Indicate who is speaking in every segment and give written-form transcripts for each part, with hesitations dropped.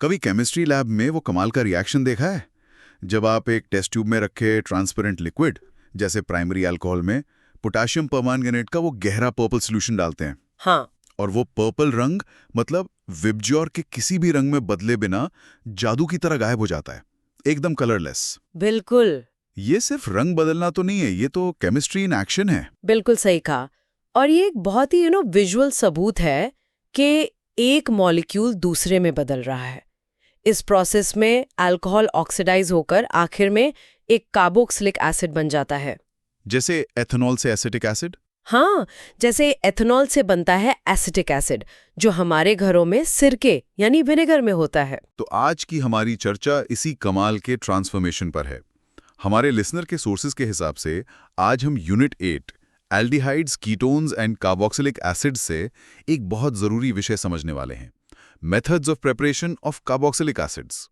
Speaker 1: कभी chemistry lab में वो कमाल का रिएक्शन देखा है जब आप एक टेस्ट ट्यूब में रखे ट्रांसपेरेंट लिक्विड जैसे प्राइमरी अल्कोहल में पोटेशियम परमैंगनेट का वो गहरा पर्पल सॉल्यूशन डालते हैं।
Speaker 2: हाँ,
Speaker 1: और वो पर्पल रंग मतलब विबज्योर के किसी भी रंग में बदले बिना जादू की तरह गायब हो जाता है, एकदम कलरलेस।
Speaker 2: बिल्कुल।
Speaker 1: ये सिर्फ रंग बदलना तो नहीं है, ये तो केमिस्ट्री इन एक्शन है।
Speaker 2: बिल्कुल सही कहा। और ये एक बहुत ही विजुअल सबूत है कि एक मॉलिक्यूल दूसरे में बदल रहा है। इस प्रोसेस में अल्कोहल ऑक्सीडाइज होकर आखिर में एक कार्बोक्सिलिक एसिड बन जाता है।
Speaker 1: जैसे एथेनॉल से एसिटिक एसिड।
Speaker 2: हाँ, जैसे एथेनॉल से बनता है एसिटिक एसिड, जो हमारे घरों में सिरके यानी विनेगर में होता है।
Speaker 1: तो आज की हमारी चर्चा इसी कमाल के ट्रांसफॉर्मेशन पर है। हमारे लिसनर के सोर्सेज के हिसाब से आज हम unit 8 aldehydes, ketones and carboxylic acids से एक बहुत जरूरी विषय समझने वाले हैं, methods of preparation of carboxylic acids.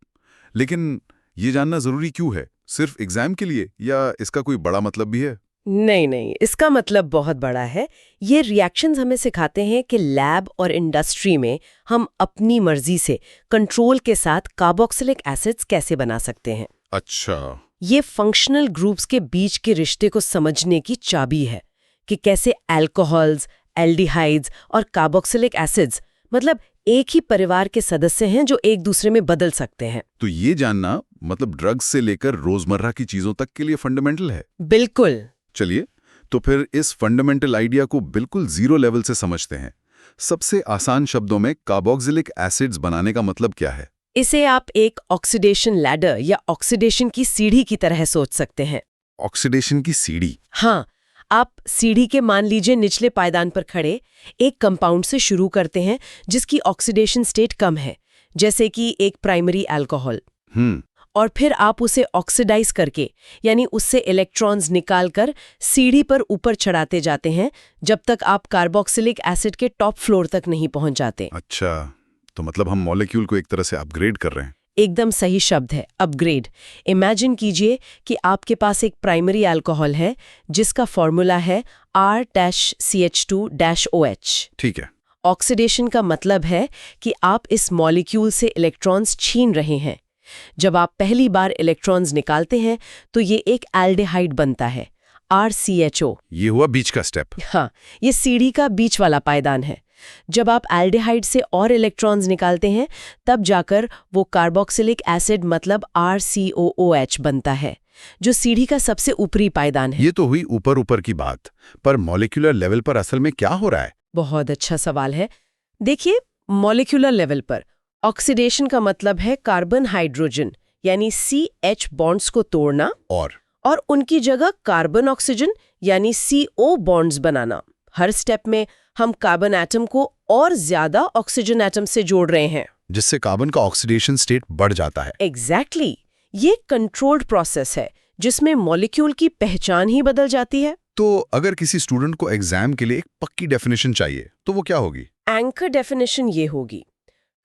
Speaker 1: लेकिन ये जानना जरूरी क्यों है? सिर्फ एग्जाम के लिए या इसका कोई बड़ा मतलब भी है?
Speaker 2: नहीं, इसका मतलब बहुत बड़ा है। ये रिएक्शंस हमें सिखाते हैं कि लैब और इंडस्ट्री में हम अपनी मर्जी से कंट्रोल के साथ कार्बोक्सिलिक एसिड्स कैसे बना सकते हैं।
Speaker 1: अच्छा,
Speaker 2: ये फंक्शनल ग्रुप्स के बीच के रिश्ते को समझने की चाबी है कि कैसे अल्कोहल्स, एल्डिहाइड्स और कार्बोक्सिलिक एसिड्स मतलब एक ही परिवार के सदस्य हैं जो एक दूसरे में बदल सकते हैं।
Speaker 1: तो ये जानना मतलब ड्रग्स से लेकर रोजमर्रा की चीजों तक के लिए फंडामेंटल है।
Speaker 2: बिल्कुल।
Speaker 1: चलिए, तो फिर इस फंडामेंटल आइडिया को बिल्कुल जीरो लेवल से समझते हैं। सबसे आसान शब्दों में कार्बोक्सिलिक एसिड्स बनाने का मतलब क्या है?
Speaker 2: इसे आप एक ऑक्सीडेशन लैडर या ऑक्सीडेशन की सीढ़ी की तरह सोच सकते हैं।
Speaker 1: ऑक्सीडेशन की सीढ़ी?
Speaker 2: हाँ, आप सीढ़ी के मान लीजिए निचले पायदान पर खड़े एक कंपाउंड से शुरू करते हैं जिसकी ऑक्सीडेशन स्टेट कम है, जैसे कि एक प्राइमरी अल्कोहल। और फिर आप उसे ऑक्सीडाइज करके यानी उससे इलेक्ट्रॉन्स निकालकर सीढ़ी पर ऊपर चढ़ाते जाते हैं जब तक आप कार्बोक्सिलिक एसिड के टॉप फ्लोर तक नहीं पहुंच जाते।
Speaker 1: अच्छा, तो मतलब हम मॉलिक्यूल को एक तरह से अपग्रेड कर रहे हैं।
Speaker 2: एकदम सही शब्द है, अपग्रेड। इमेजिन कीजिए कि आपके पास एक प्राइमरी अल्कोहल है जिसका फॉर्मूला है R-CH2-OH।
Speaker 1: ठीक है।
Speaker 2: ऑक्सीडेशन का मतलब है कि आप इस मॉलिक्यूल से इलेक्ट्रॉन्स छीन रहे हैं। जब आप पहली बार इलेक्ट्रॉन्स निकालते हैं तो ये एक एल्डिहाइड बनता है, RCHO।
Speaker 1: ये हुआ बीच का स्टेप।
Speaker 2: हाँ, ये सीढ़ी का बीच वाला पायदान है। जब आप एल्डिहाइड से और इलेक्ट्रॉन्स निकालते हैं तब जाकर वो कार्बोक्सिलिक एसिड मतलब RCOOH बनता है, जो सीढ़ी का सबसे ऊपरी पायदान है।
Speaker 1: ये तो हुई ऊपर ऊपर की बात, पर मॉलिक्यूलर लेवल पर असल में क्या हो रहा है?
Speaker 2: बहुत अच्छा सवाल है। देखिए, मॉलिक्यूलर लेवल पर ऑक्सीडेशन का मतलब है कार्बन हाइड्रोजन यानी CH बॉन्ड्स को तोड़ना और उनकी जगह कार्बन ऑक्सीजन यानी CO बॉन्ड्स बनाना। हर स्टेप में हम कार्बन एटम को और ज्यादा ऑक्सीजन एटम से जोड़ रहे हैं,
Speaker 1: जिससे कार्बन का ऑक्सीडेशन स्टेट बढ़ जाता है।
Speaker 2: एग्जैक्टली। ये कंट्रोल्ड प्रोसेस है जिसमें मॉलिक्यूल की पहचान ही बदल जाती है।
Speaker 1: तो अगर किसी स्टूडेंट को एग्जाम के लिए एक पक्की डेफिनेशन चाहिए तो वो क्या होगी?
Speaker 2: एंकर डेफिनेशन ये होगी: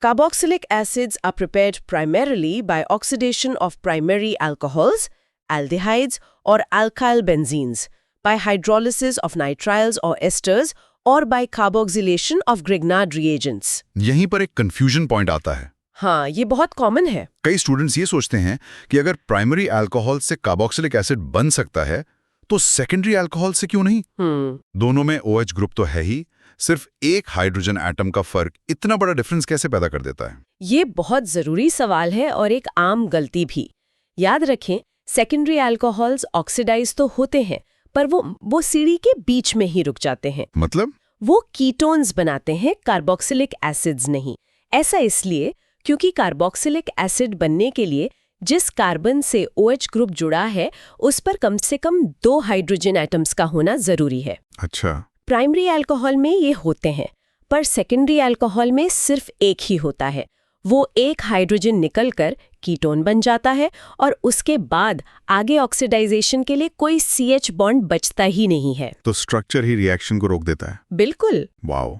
Speaker 2: Carboxylic acids are prepared primarily by oxidation of primary alcohols, aldehydes or alkyl benzenes, by hydrolysis of nitriles or esters or by carboxylation of Grignard reagents.
Speaker 1: यहीं पर एक कंफ्यूजन पॉइंट आता है।
Speaker 2: हाँ, ये बहुत कॉमन है।
Speaker 1: कई स्टूडेंट्स ये सोचते हैं कि अगर प्राइमरी अल्कोहल से कार्बोक्सिलिक एसिड बन सकता है तो सेकेंडरी अल्कोहल से क्यों नहीं? दोनों में OH ग्रुप तो है ही, सिर्फ एक हाइड्रोजन एटम का फर्क इतना बड़ा डिफरेंस कैसे पैदा कर देता है?
Speaker 2: ये बहुत जरूरी सवाल है और एक आम गलती भी। याद रखें, सेकेंडरी अल्कोहल्स ऑक्सीडाइज तो होते हैं पर वो सीढ़ी के बीच में ही रुक जाते हैं।
Speaker 1: मतलब?
Speaker 2: वो कीटोन्स बनाते हैं, कार्बोक्सिलिक एसिड्स नहीं। ऐसा इसलिए क्योंकि कार्बोक्सिलिक एसिड बनने के लिए जिस कार्बन से OH ग्रुप जुड़ा है उस पर कम से कम 2 हाइड्रोजन एटम्स का होना जरूरी है।
Speaker 1: अच्छा।
Speaker 2: प्राइमरी अल्कोहल में ये होते हैं, पर सेकेंडरी अल्कोहल में सिर्फ एक ही होता है। वो एक हाइड्रोजन निकलकर कीटोन बन जाता है और उसके बाद आगे ऑक्सीडाइजेशन के लिए कोई CH बॉन्ड बचता ही नहीं है।
Speaker 1: तो स्ट्रक्चर ही रिएक्शन को रोक देता है।
Speaker 2: बिल्कुल।
Speaker 1: वाओ,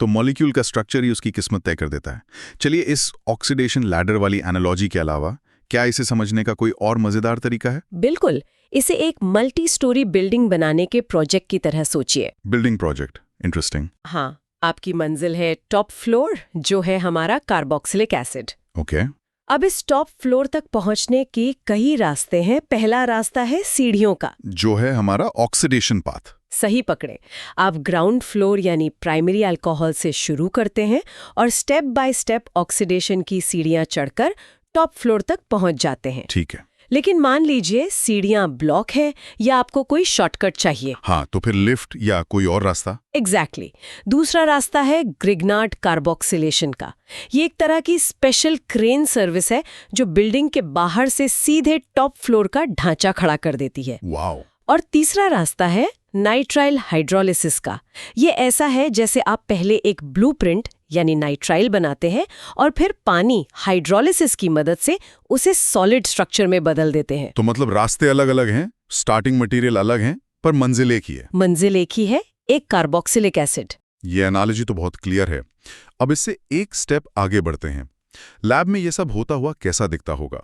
Speaker 1: तो मॉलिक्यूल का स्ट्रक्चर ही उसकी किस्मत तय कर देता है। चलिए, इस ऑक्सीडेशन लैडर वाली एनालॉजी के अलावा क्या इसे समझने का कोई और मजेदार तरीका है?
Speaker 2: बिल्कुल, इसे एक मल्टी स्टोरी बिल्डिंग बनाने के प्रोजेक्ट की तरह सोचिए।
Speaker 1: Building project, interesting.
Speaker 2: हाँ, आपकी मंजिल है टॉप फ्लोर, जो है हमारा कार्बोक्सिलिक एसिड।
Speaker 1: ओके।
Speaker 2: अब इस टॉप फ्लोर तक पहुंचने के कई रास्ते हैं। पहला रास्ता है सीढ़ियों का,
Speaker 1: जो है हमारा ऑक्सीडेशन पाथ।
Speaker 2: सही पकड़े। आप ग्राउंड फ्लोर यानी प्राइमरी अल्कोहल से शुरू करते हैं और स्टेप बाय स्टेप ऑक्सीडेशन की सीढ़ियां चढ़कर टॉप फ्लोर तक पहुंच जाते हैं।
Speaker 1: ठीक है।
Speaker 2: लेकिन मान लीजिए सीढ़ियां ब्लॉक है या आपको कोई शॉर्टकट चाहिए।
Speaker 1: हाँ, तो फिर लिफ्ट या कोई और रास्ता?
Speaker 2: एग्जैक्टली। दूसरा रास्ता है ग्रिग्नार्ड कार्बोक्सिलेशन का। ये एक तरह की स्पेशल क्रेन सर्विस है जो बिल्डिंग के बाहर से सीधे टॉप फ्लोर का ढांचा खड़ा कर देती है।
Speaker 1: वाओ।
Speaker 2: और तीसरा रास्ता है नाइट्राइल हाइड्रोलिसिस का। ये ऐसा है जैसे आप पहले एक ब्लूप्रिंट यानी नाइट्राइल बनाते हैं और फिर पानी हाइड्रोलिसिस की मदद से उसे सॉलिड स्ट्रक्चर में बदल देते हैं।
Speaker 1: तो मतलब रास्ते अलग अलग हैं, स्टार्टिंग मटेरियल अलग हैं, पर मंजिल एक ही है।
Speaker 2: मंजिल एक ही है, एक कार्बोक्सिलिक एसिड।
Speaker 1: ये एनालॉजी तो बहुत क्लियर है। अब इससे एक स्टेप आगे बढ़ते हैं। लैब में ये सब होता हुआ कैसा दिखता होगा?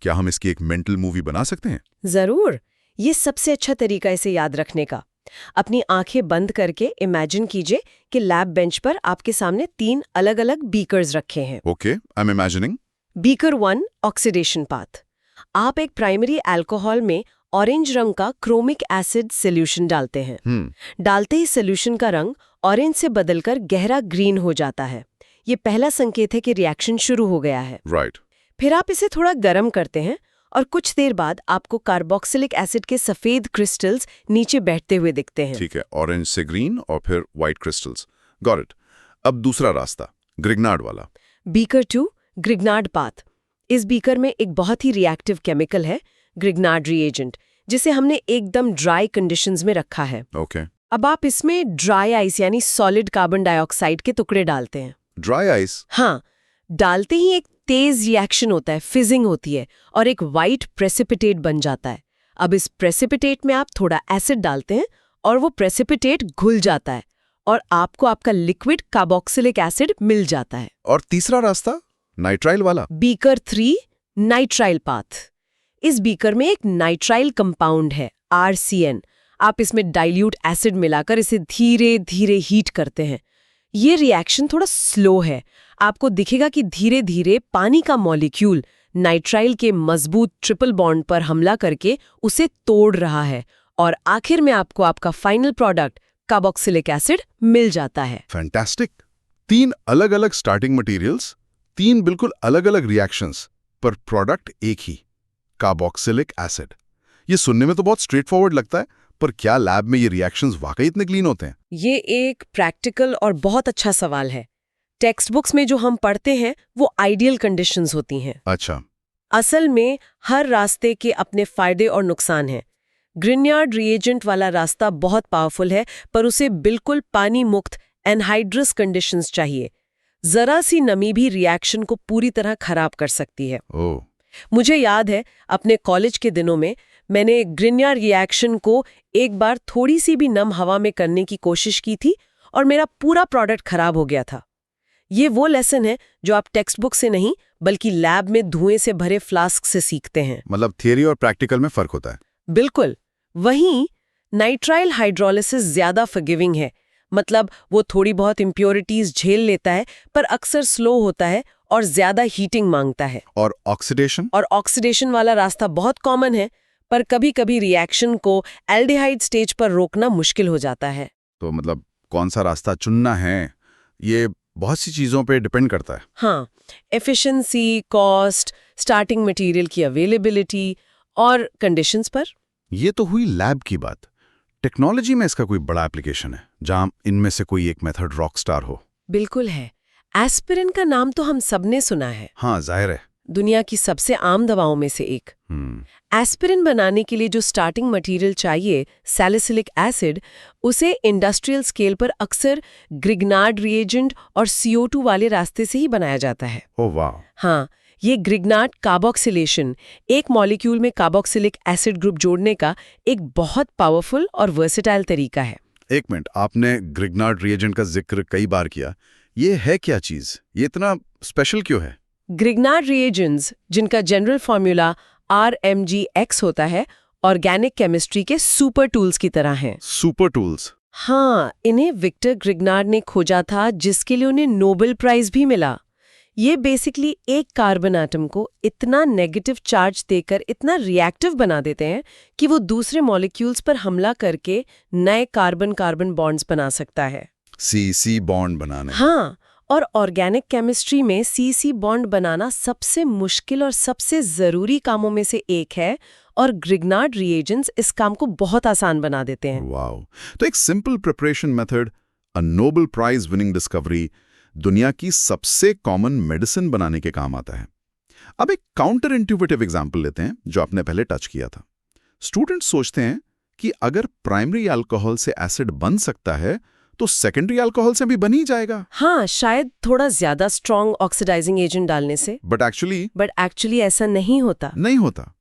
Speaker 1: क्या हम इसकी एक मेंटल मूवी बना सकते हैं?
Speaker 2: जरूर। ये सबसे अच्छा तरीका इसे याद रखने का। अपनी आंखें बंद करके इमेजिन कीजिए कि लैब बेंच पर आपके सामने 3 अलग-अलग बीकर्स रखे हैं।
Speaker 1: Okay, I am imagining.
Speaker 2: Beaker 1 oxidation path. आप एक प्राइमरी अल्कोहल में ऑरेंज रंग का क्रोमिक एसिड सॉल्यूशन डालते हैं। डालते ही सॉल्यूशन का रंग ऑरेंज से बदलकर गहरा ग्रीन हो जाता है। ये पहला संकेत है कि रिएक्शन शुरू हो गया है।
Speaker 1: राइट।
Speaker 2: फिर आप इसे थोड़ा गर्म करते हैं और कुछ देर बाद आपको कार्बोक्सिलिक एसिड के सफेद क्रिस्टल्स नीचे बैठते हुए दिखते हैं।
Speaker 1: ठीक है, ऑरेंज से ग्रीन और फिर व्हाइट क्रिस्टल्स। Got it. अब दूसरा रास्ता, ग्रिग्नार्ड वाला।
Speaker 2: Beaker 2 Grignard path. इस बीकर में एक बहुत ही रिएक्टिव केमिकल है, ग्रिग्नार्ड रिएजेंट, जिसे हमने एकदम ड्राई कंडीशंस में रखा है।
Speaker 1: ओके।
Speaker 2: अब आप इसमें ड्राई आइस यानी सॉलिड कार्बन डाइऑक्साइड के टुकड़े डालते हैं।
Speaker 1: Dry ice?
Speaker 2: हाँ, डालते ही एक तेज रिएक्शन होता है, फिजिंग होती है और एक वाइट प्रेसिपिटेट बन जाता है। अब इस प्रेसिपिटेट में आप थोड़ा एसिड डालते हैं और वो प्रेसिपिटेट घुल जाता है और आपको आपका लिक्विड कार्बोक्सिलिक एसिड मिल जाता है।
Speaker 1: और तीसरा रास्ता, नाइट्राइल वाला।
Speaker 2: Beaker 3 nitrile path. इस बीकर में एक नाइट्राइल कंपाउंड है, RCN। आप इसमें डाइल्यूट एसिड मिलाकर इसे धीरे धीरे हीट करते हैं। ये रिएक्शन थोड़ा स्लो है। आपको दिखेगा कि धीरे धीरे पानी का मॉलिक्यूल नाइट्राइल के मजबूत ट्रिपल बॉन्ड पर हमला करके उसे तोड़ रहा है और आखिर में आपको आपका फाइनल प्रोडक्ट कार्बोक्सिलिक एसिड मिल जाता है।
Speaker 1: फैंटास्टिक। 3 अलग अलग स्टार्टिंग मटेरियल्स, 3 बिल्कुल अलग अलग रिएक्शंस, पर प्रोडक्ट एक ही, कार्बोक्सिलिक एसिड। ये सुनने में तो बहुत स्ट्रेट फॉरवर्ड लगता है, पर क्या लैब में ये रिएक्शंस वाकई इतने क्लीन होते हैं?
Speaker 2: ये एक प्रैक्टिकल और बहुत अच्छा सवाल है। टेक्स्ट बुक्स में जो हम पढ़ते हैं वो आइडियल कंडीशंस होती हैं।
Speaker 1: अच्छा।
Speaker 2: असल में हर रास्ते के अपने फायदे और नुकसान हैं। ग्रिग्नार्ड रिएजेंट वाला रास्ता बहुत पावरफुल है, पर उसे बिल्कुल पानी मुक्त एनहाइड्रस कंडीशंस चाहिए। जरा सी नमी भी रिएक्शन को पूरी तरह खराब कर सकती है।
Speaker 1: ओह।
Speaker 2: मुझे याद है अपने कॉलेज के दिनों में मैंने ग्रिग्नार्ड रिएक्शन को एक बार थोड़ी सी भी नम हवा में करने की कोशिश की थी और मेरा पूरा प्रोडक्ट खराब हो गया था। ये वो लेसन है जो आप टेक्स्ट बुक से नहीं बल्कि लैब में धुएं से भरे फ्लास्क से सीखते हैं।
Speaker 1: मतलब थियरी और प्रैक्टिकल में फर्क होता है।
Speaker 2: बिल्कुल। वहीं नाइट्राइल हाइड्रोलिसिस ज्यादा फॉरगिविंग है। मतलब वो थोड़ी बहुत इम्प्योरिटीज झेल लेता है, पर अक्सर स्लो होता है और ज्यादा हीटिंग मांगता है।
Speaker 1: और ऑक्सीडेशन?
Speaker 2: और ऑक्सीडेशन वाला रास्ता बहुत कॉमन है, पर कभी-कभी रिएक्शन को एल्डिहाइड स्टेज पर रोकना मुश्किल हो जाता है।
Speaker 1: तो मतलब कौन सा रास्ता चुनना है, ये बहुत सी चीजों पे डिपेंड करता है।
Speaker 2: हाँ, एफिशिएंसी, कॉस्ट, स्टार्टिंग मटेरियल की अवेलेबिलिटी और कंडीशंस पर।
Speaker 1: ये तो हुई लैब की बात। टेक्नोलॉजी में इसका कोई बड़ा एप्लीकेशन है जहां इनमें से कोई एक मेथड रॉकस्टार हो?
Speaker 2: बिल्कुल है। एस्पिरिन का नाम तो हम सबने सुना है।
Speaker 1: हाँ, जाहिर है।
Speaker 2: दुनिया की सबसे आम दवाओं में से एक। एस्पिरिन बनाने के लिए जो स्टार्टिंग मटेरियल चाहिए, सैलिसिलिक एसिड, उसे इंडस्ट्रियल स्केल पर अक्सर ग्रिग्नार्ड रिएजेंट और CO2 वाले रास्ते से ही बनाया जाता है।
Speaker 1: ओह वाह।
Speaker 2: हाँ, ये ग्रिग्नार्ड कार्बोक्सिलेशन, एक मॉलिक्यूल में कार्बोक्सिलिक एसिड ग्रुप जोड़ने का एक बहुत पावरफुल और वर्सेटाइल तरीका है।
Speaker 1: एक मिनट, आपने ग्रिग्नार्ड रिएजेंट का जिक्र कई बार किया। ये है क्या चीज? ये इतना स्पेशल क्यों है?
Speaker 2: ग्रिग्नार्ड रिएजेंट्स, जिनका जनरल फॉर्मूला RMGX होता है, ऑर्गेनिक केमिस्ट्री के सुपर टूल्स की तरह हैं।
Speaker 1: Super tools?
Speaker 2: हाँ, इन्हें विक्टर ग्रिग्नार्ड ने खोजा था, जिसके लिए उन्हें नोबेल प्राइज भी मिला। ये बेसिकली एक कार्बन एटम को इतना नेगेटिव चार्ज देकर इतना रिएक्टिव बना देते हैं कि वो दूसरे मॉलिक्यूल्स पर हमला करके नए कार्बन-कार्बन बॉन्ड्स बना सकता है।
Speaker 1: सी बॉन्ड बनाने।
Speaker 2: हाँ, और ऑर्गेनिक केमिस्ट्री में सी बॉन्ड बनाना सबसे मुश्किल और सबसे ज़रूरी कामों में से एक है, और ग्रिग्नार्ड रिएजेंट्स इस काम को बहुत आसान बना देते हैं।
Speaker 1: वाओ! तो एक simple preparation method, a Nobel prize winning discovery, दुनिया की सबसे कॉमन मेडिसिन बनाने के काम आता है। अब एक काउंटर इंट्यूटिव एग्जांपल लेते हैं जो आपने पहले टच किया था। स्टूडेंट्स सोचते हैं कि अगर प्राइमरी अल्कोहल से एसिड बन सकता है तो सेकेंडरी अल्कोहल से भी बन ही जाएगा।
Speaker 2: हाँ, शायद थोड़ा ज्यादा स्ट्रॉन्ग ऑक्सीडाइजिंग एजेंट डालने से।
Speaker 1: बट एक्चुअली
Speaker 2: ऐसा नहीं होता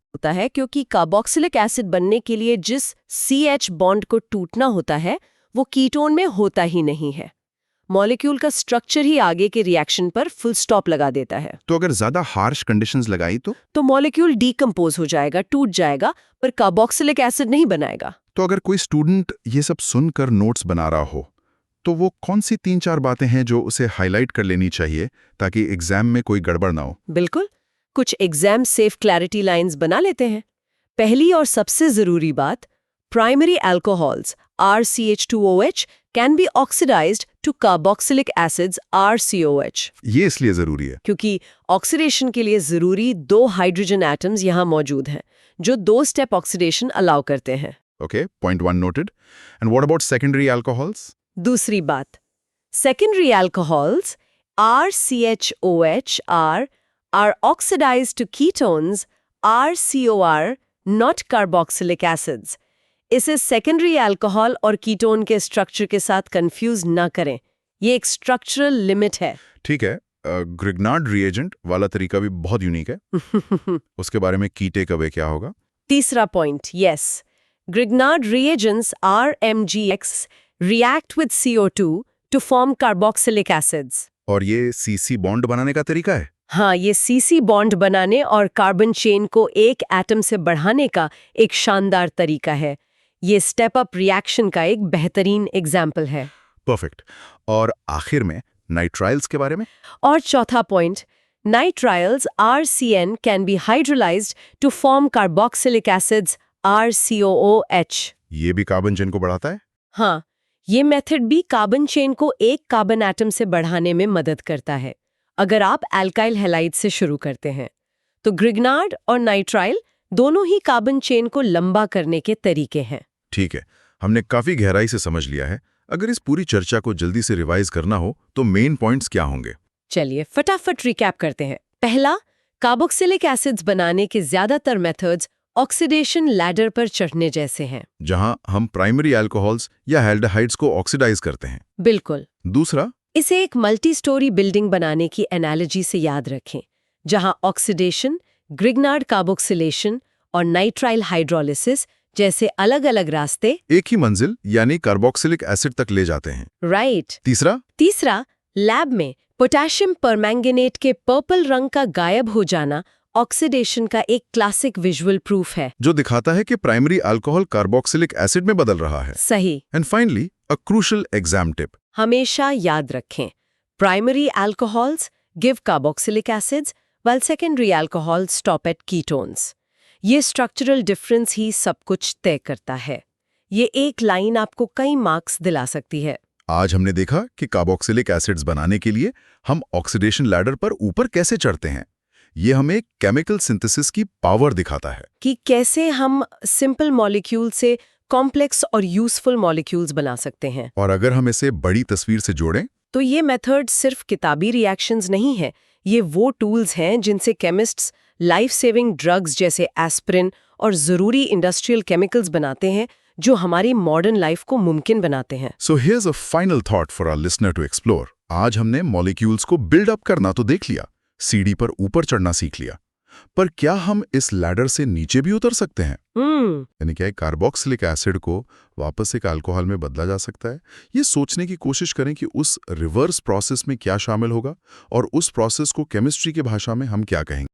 Speaker 2: होता है क्योंकि कार्बोक्सिलिक एसिड बनने के लिए जिस CH बॉन्ड को टूटना होता है वो कीटोन में होता ही नहीं है। मॉलिक्यूल का स्ट्रक्चर ही आगे के रिएक्शन पर फुल स्टॉप लगा देता है।
Speaker 1: तो अगर ज्यादा हार्श कंडीशंस लगाई तो
Speaker 2: मॉलिक्यूल डीकंपोज हो जाएगा, टूट जाएगा, पर कार्बोक्सिलिक एसिड नहीं बनाएगा।
Speaker 1: तो अगर कोई स्टूडेंट ये सब सुनकर नोट्स बना रहा हो तो वो कौन सी 3-4 बातें हैं जो उसे हाईलाइट कर लेनी चाहिए ताकि एग्जाम में कोई गड़बड़ ना हो?
Speaker 2: बिल्कुल, कुछ एग्जाम सेफ क्लैरिटी लाइंस बना लेते हैं। पहली और सबसे जरूरी बात, primary alcohols RCH2OH can be oxidized to carboxylic acids RCOH।
Speaker 1: ये इसलिए जरूरी है
Speaker 2: क्योंकि ऑक्सीडेशन के लिए जरूरी 2 हाइड्रोजन एटम्स यहाँ मौजूद हैं जो 2 स्टेप ऑक्सीडेशन अलाउ करते हैं।
Speaker 1: Okay, point 1 noted. And what about secondary alcohols?
Speaker 2: दूसरी बात, secondary alcohols RCHOH are oxidized to ketones RCOR, not carboxylic acids। इसे सेकेंडरी अल्कोहल और कीटोन के स्ट्रक्चर के साथ कंफ्यूज ना करें, ये एक स्ट्रक्चरल लिमिट है।
Speaker 1: ठीक है, ग्रिग्नार्ड रिएजेंट वाला तरीका भी बहुत यूनिक है। उसके बारे में की टेक अवे क्या होगा?
Speaker 2: तीसरा point, yes, Grignard reagents RMGX react with CO2 to form carboxylic acids।
Speaker 1: और ये CC बॉन्ड बनाने का तरीका है?
Speaker 2: हाँ, ये CC बॉन्ड बनाने और कार्बन चेन को एक एटम से बढ़ाने का एक शानदार तरीका है। ये स्टेप अप रिएक्शन का एक बेहतरीन एग्जाम्पल है।
Speaker 1: परफेक्ट। और आखिर में नाइट्राइल्स के बारे में?
Speaker 2: और चौथा point, nitriles RCN can be hydrolyzed to form carboxylic acids RCOOH।
Speaker 1: ये भी कार्बन चेन को बढ़ाता है?
Speaker 2: हाँ, ये मेथड भी कार्बन चेन को एक कार्बन एटम से बढ़ाने में मदद करता है। अगर आप एल्काइल हैलाइड से शुरू करते हैं तो ग्रिग्नार्ड और नाइट्राइल दोनों ही कार्बन चेन को लंबा करने के तरीके हैं।
Speaker 1: ठीक है, हमने काफी गहराई से समझ लिया है। अगर इस पूरी चर्चा को जल्दी से रिवाइज करना हो तो मेन पॉइंट्स क्या होंगे?
Speaker 2: चलिए फटाफट रिकैप करते हैं। पहला, कार्बोक्सिलिक एसिड्स बनाने के ज्यादातर मेथड्स ऑक्सीडेशन लैडर पर चढ़ने जैसे हैं,
Speaker 1: जहां हम प्राइमरी अल्कोहल्स या एल्डिहाइड्स को ऑक्सीडाइज करते हैं।
Speaker 2: बिल्कुल।
Speaker 1: दूसरा,
Speaker 2: इसे एक मल्टी स्टोरी बिल्डिंग बनाने की एनालॉजी से याद रखें, जहां ऑक्सीडेशन, ग्रिग्नार्ड कार्बोक्सिलेशन और नाइट्राइल हाइड्रोलिसिस जैसे अलग-अलग रास्ते
Speaker 1: एक ही मंजिल यानी कार्बोक्सिलिक एसिड तक ले जाते हैं।
Speaker 2: राइट।
Speaker 1: तीसरा,
Speaker 2: लैब में पोटेशियम परमैंगनेट के पर्पल रंग का गायब हो जाना ऑक्सीडेशन का एक क्लासिक विजुअल प्रूफ है,
Speaker 1: जो दिखाता है कि प्राइमरी अल्कोहल कार्बोक्सिलिक एसिड में बदल रहा है।
Speaker 2: सही।
Speaker 1: And finally, a crucial exam tip,
Speaker 2: हमेशा याद रखें, primary alcohols give carboxylic acids while secondary alcohols stop at ketones। ये स्ट्रक्चरल डिफरेंस ही सब कुछ तय करता है। ये एक लाइन आपको कई मार्क्स दिला सकती है।
Speaker 1: आज हमने देखा कि कार्बोक्सिलिक एसिड्स बनाने के लिए हम ऑक्सीडेशन लैडर पर ऊपर कैसे चढ़ते हैं। ये हमें केमिकल सिंथेसिस की पावर दिखाता है
Speaker 2: कि कैसे हम सिंपल मॉलिक्यूल से कॉम्प्लेक्स और यूजफुल मॉलिक्यूल्स बना सकते हैं।
Speaker 1: और अगर हम इसे बड़ी तस्वीर से जोड़ें
Speaker 2: तो ये मेथड सिर्फ किताबी रिएक्शंस नहीं है, ये वो टूल्स हैं जिनसे केमिस्ट्स लाइफ सेविंग ड्रग्स जैसे एस्पिरिन और ज़रूरी इंडस्ट्रियल केमिकल्स बनाते हैं जो हमारी मॉडर्न लाइफ को मुमकिन बनाते हैं।
Speaker 1: So here's a final thought for our listener to explore. आज हमने मॉलिक्यूल्स को बिल्ड अप करना तो देख लिया, सीढ़ी पर ऊपर चढ़ना सीख लिया, पर क्या हम इस लैडर से नीचे भी उतर सकते हैं? यानी क्या कार्बोक्सिलिक एसिड को वापस एक अल्कोहल में बदला जा सकता है? ये सोचने की कोशिश करें कि उस रिवर्स प्रोसेस में क्या शामिल होगा और उस प्रोसेस को केमिस्ट्री की भाषा में हम क्या कहेंगे।